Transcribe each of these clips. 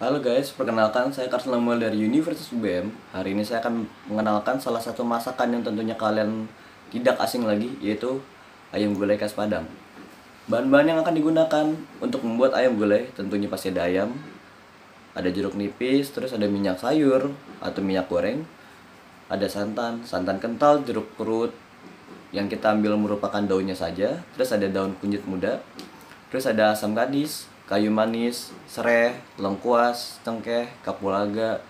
Halo guys, perkenalkan saya Karl Samuel dari Universitas UBM. Hari ini saya akan mengenalkan salah satu masakan yang tentunya kalian tidak asing lagi, yaitu ayam gulai khas Padang. Bahan-bahan yang akan digunakan untuk membuat ayam gulai tentunya pasti ada ayam, ada jeruk nipis, terus ada minyak sayur atau minyak goreng, ada santan, santan kental, jeruk perut yang kita ambil merupakan daunnya saja, terus ada daun kunyit muda, terus ada asam gadis, kayu manis, serai, lengkuas, cengkeh, kapulaga,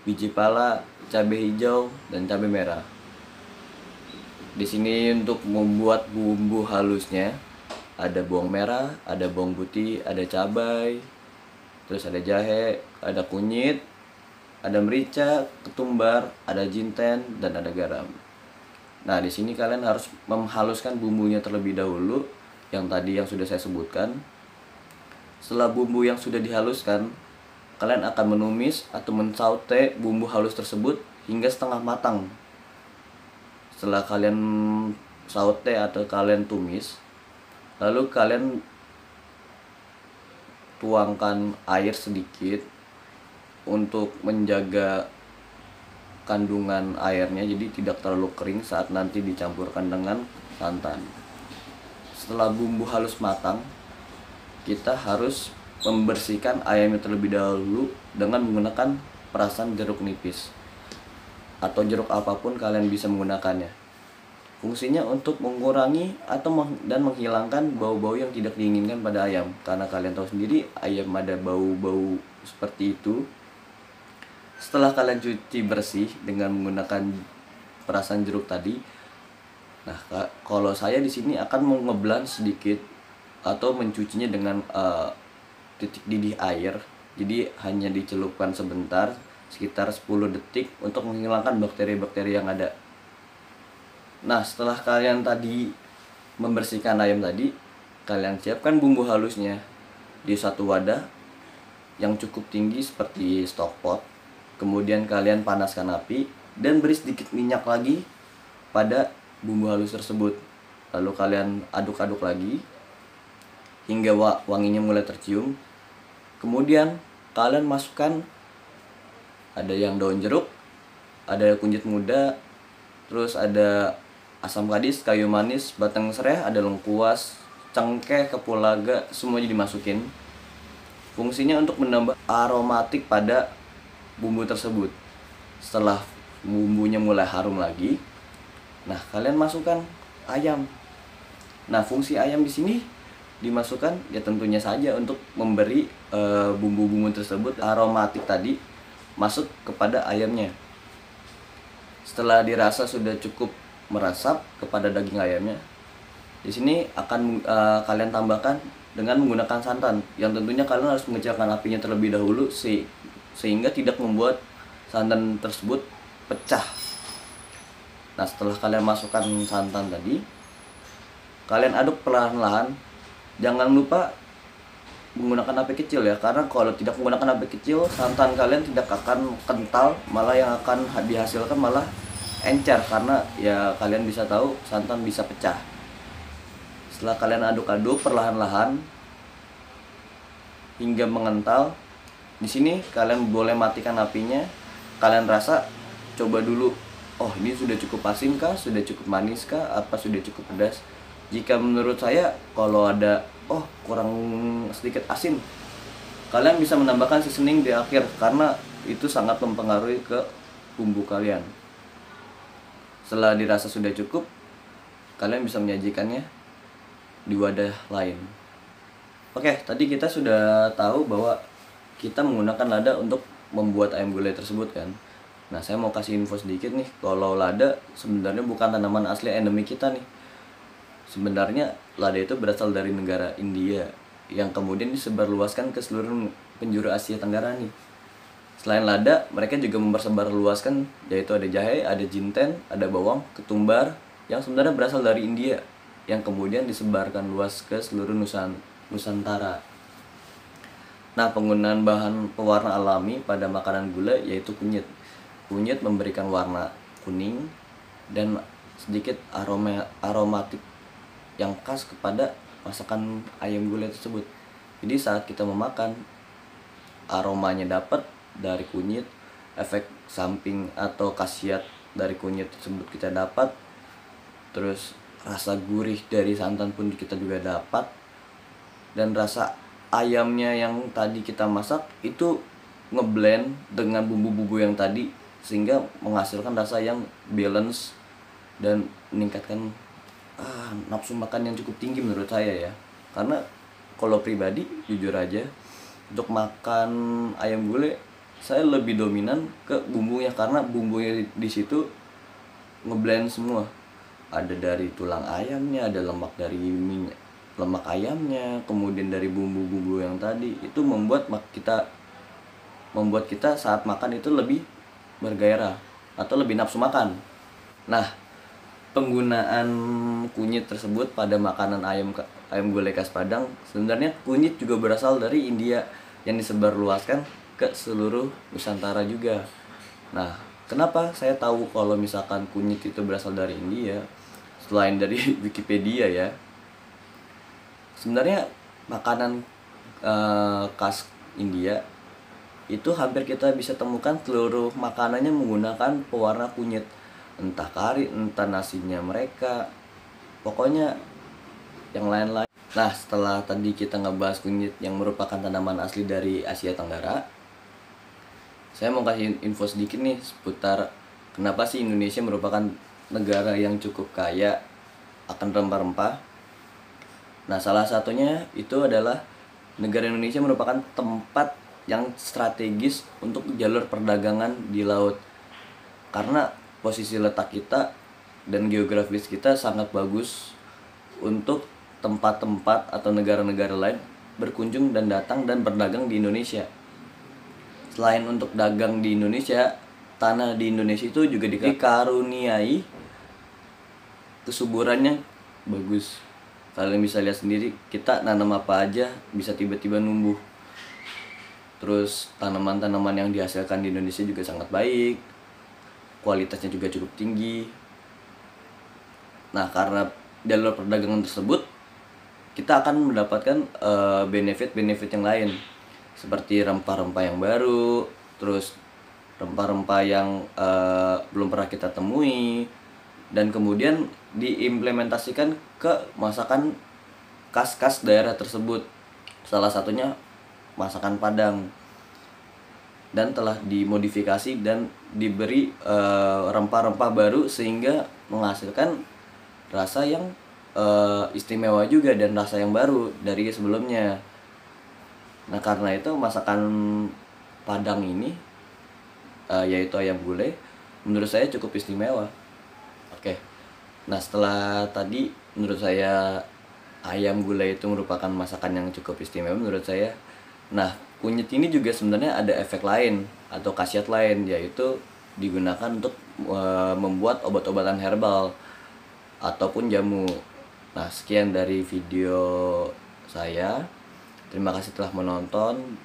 biji pala, cabai hijau, dan cabai merah. Di sini untuk membuat bumbu halusnya ada bawang merah, ada bawang putih, ada cabai, terus ada jahe, ada kunyit, ada merica, ketumbar, ada jinten, dan ada garam. Nah, di sini kalian harus menghaluskan bumbunya terlebih dahulu yang tadi yang sudah saya sebutkan. Setelah bumbu yang sudah dihaluskan, kalian akan menumis atau mensaute bumbu halus tersebut hingga setengah matang. Setelah kalian saute atau kalian tumis, lalu kalian tuangkan air sedikit untuk menjaga kandungan airnya, jadi tidak terlalu kering saat nanti dicampurkan dengan santan. Setelah bumbu halus matang, kita harus membersihkan ayamnya terlebih dahulu dengan menggunakan perasan jeruk nipis atau jeruk apapun kalian bisa menggunakannya. Fungsinya untuk mengurangi atau dan menghilangkan bau-bau yang tidak diinginkan pada ayam, karena kalian tahu sendiri ayam ada bau-bau seperti itu. Setelah kalian cuci bersih dengan menggunakan perasan jeruk tadi, nah kalau saya di sini akan mengeblan sedikit atau mencucinya dengan titik didih air. Jadi hanya dicelupkan sebentar, sekitar 10 detik untuk menghilangkan bakteri-bakteri yang ada. Nah, setelah kalian tadi membersihkan ayam tadi, kalian siapkan bumbu halusnya di satu wadah yang cukup tinggi seperti stockpot. Kemudian kalian panaskan api dan beri sedikit minyak lagi pada bumbu halus tersebut. Lalu kalian aduk-aduk lagi hingga wanginya mulai tercium. Kemudian kalian masukkan ada yang daun jeruk, ada kunyit muda, terus ada asam gadis, kayu manis, batang serai, ada lengkuas, cengkeh, kapulaga, semuanya dimasukin. Fungsinya untuk menambah aromatik pada bumbu tersebut. Setelah bumbunya mulai harum lagi, nah kalian masukkan ayam. Nah, fungsi ayam di sini dimasukkan ya tentunya saja untuk memberi bumbu-bumbu tersebut aromatik tadi masuk kepada ayamnya. Setelah dirasa sudah cukup meresap kepada daging ayamnya, di sini akan kalian tambahkan dengan menggunakan santan yang tentunya kalian harus mengecilkan apinya terlebih dahulu sehingga tidak membuat santan tersebut pecah. Nah, setelah kalian masukkan santan tadi, kalian aduk perlahan-lahan. Jangan lupa menggunakan api kecil ya, karena kalau tidak menggunakan api kecil, santan kalian tidak akan kental, malah yang akan dihasilkan malah encer, karena ya kalian bisa tahu santan bisa pecah. Setelah kalian aduk-aduk perlahan-lahan hingga mengental, di sini kalian boleh matikan apinya. Kalian rasa, coba dulu, oh ini sudah cukup asin kah, sudah cukup manis kah, apa sudah cukup pedas. Jika menurut saya kalau ada kurang sedikit asin, kalian bisa menambahkan seasoning di akhir, karena itu sangat mempengaruhi ke bumbu kalian. Setelah dirasa sudah cukup, kalian bisa menyajikannya di wadah lain. Oke, tadi kita sudah tahu bahwa kita menggunakan lada untuk membuat ayam gulai tersebut kan. Nah, saya mau kasih info sedikit nih, kalau lada sebenarnya bukan tanaman asli endemi kita nih. Sebenarnya lada itu berasal dari negara India yang kemudian disebarluaskan ke seluruh penjuru Asia Tenggara nih. Selain lada, mereka juga mempersebarluaskan, yaitu ada jahe, ada jinten, ada bawang, ketumbar yang sebenarnya berasal dari India yang kemudian disebarkan luas ke seluruh Nusantara. Nah, penggunaan bahan pewarna alami pada makanan gulai yaitu kunyit. Kunyit memberikan warna kuning dan sedikit aromatik yang khas kepada masakan ayam gulai tersebut. Jadi saat kita memakan, aromanya dapat dari kunyit, efek samping atau khasiat dari kunyit tersebut kita dapat, terus rasa gurih dari santan pun kita juga dapat, dan rasa ayamnya yang tadi kita masak itu ngeblend dengan bumbu-bumbu yang tadi sehingga menghasilkan rasa yang balance dan meningkatkan nafsu makan yang cukup tinggi menurut saya ya. Karena kalau pribadi jujur aja untuk makan ayam gulai saya lebih dominan ke bumbunya, karena bumbunya di situ ngeblend semua. Ada dari tulang ayamnya, ada lemak dari minyak, lemak ayamnya, kemudian dari bumbu-bumbu yang tadi itu membuat kita saat makan itu lebih bergairah atau lebih nafsu makan. Nah, penggunaan kunyit tersebut pada makanan ayam gulai khas Padang, sebenarnya kunyit juga berasal dari India yang disebarluaskan ke seluruh Nusantara juga. Nah, kenapa saya tahu kalau misalkan kunyit itu berasal dari India? Selain dari Wikipedia ya, sebenarnya makanan khas India itu hampir kita bisa temukan seluruh makanannya menggunakan pewarna kunyit, entah kari, entah nasinya mereka, pokoknya yang lain-lain. Nah, setelah tadi kita ngebahas kunyit yang merupakan tanaman asli dari Asia Tenggara, saya mau kasih info sedikit nih seputar kenapa sih Indonesia merupakan negara yang cukup kaya akan rempah-rempah. Nah, salah satunya itu adalah negara Indonesia merupakan tempat yang strategis untuk jalur perdagangan di laut. Karena posisi letak kita dan geografis kita sangat bagus untuk tempat-tempat atau negara-negara lain berkunjung dan datang dan berdagang di Indonesia. Selain untuk dagang di Indonesia, tanah di Indonesia itu juga dikaruniai kesuburannya bagus. Kalian bisa lihat sendiri, kita nanam apa aja bisa tiba-tiba numbuh. Terus tanaman-tanaman yang dihasilkan di Indonesia juga sangat baik, kualitasnya juga cukup tinggi. Nah, karena jalur perdagangan tersebut, kita akan mendapatkan benefit-benefit yang lain, seperti rempah-rempah yang baru, terus rempah-rempah yang belum pernah kita temui, dan kemudian diimplementasikan ke masakan khas-khas daerah tersebut. Salah satunya masakan Padang, dan telah dimodifikasi dan diberi rempah-rempah baru sehingga menghasilkan rasa yang istimewa juga dan rasa yang baru dari sebelumnya. Nah, karena itu masakan Padang ini yaitu ayam gulai menurut saya cukup istimewa. Oke. Nah, setelah tadi menurut saya ayam gulai itu merupakan masakan yang cukup istimewa menurut saya. Nah, kunyit ini juga sebenarnya ada efek lain atau khasiat lain, yaitu digunakan untuk membuat obat-obatan herbal ataupun jamu. Nah, sekian dari video saya. Terima kasih telah menonton.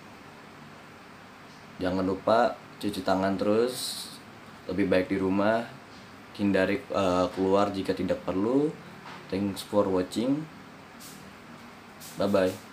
Jangan lupa cuci tangan terus, lebih baik di rumah, hindari keluar jika tidak perlu. Thanks for watching. Bye bye.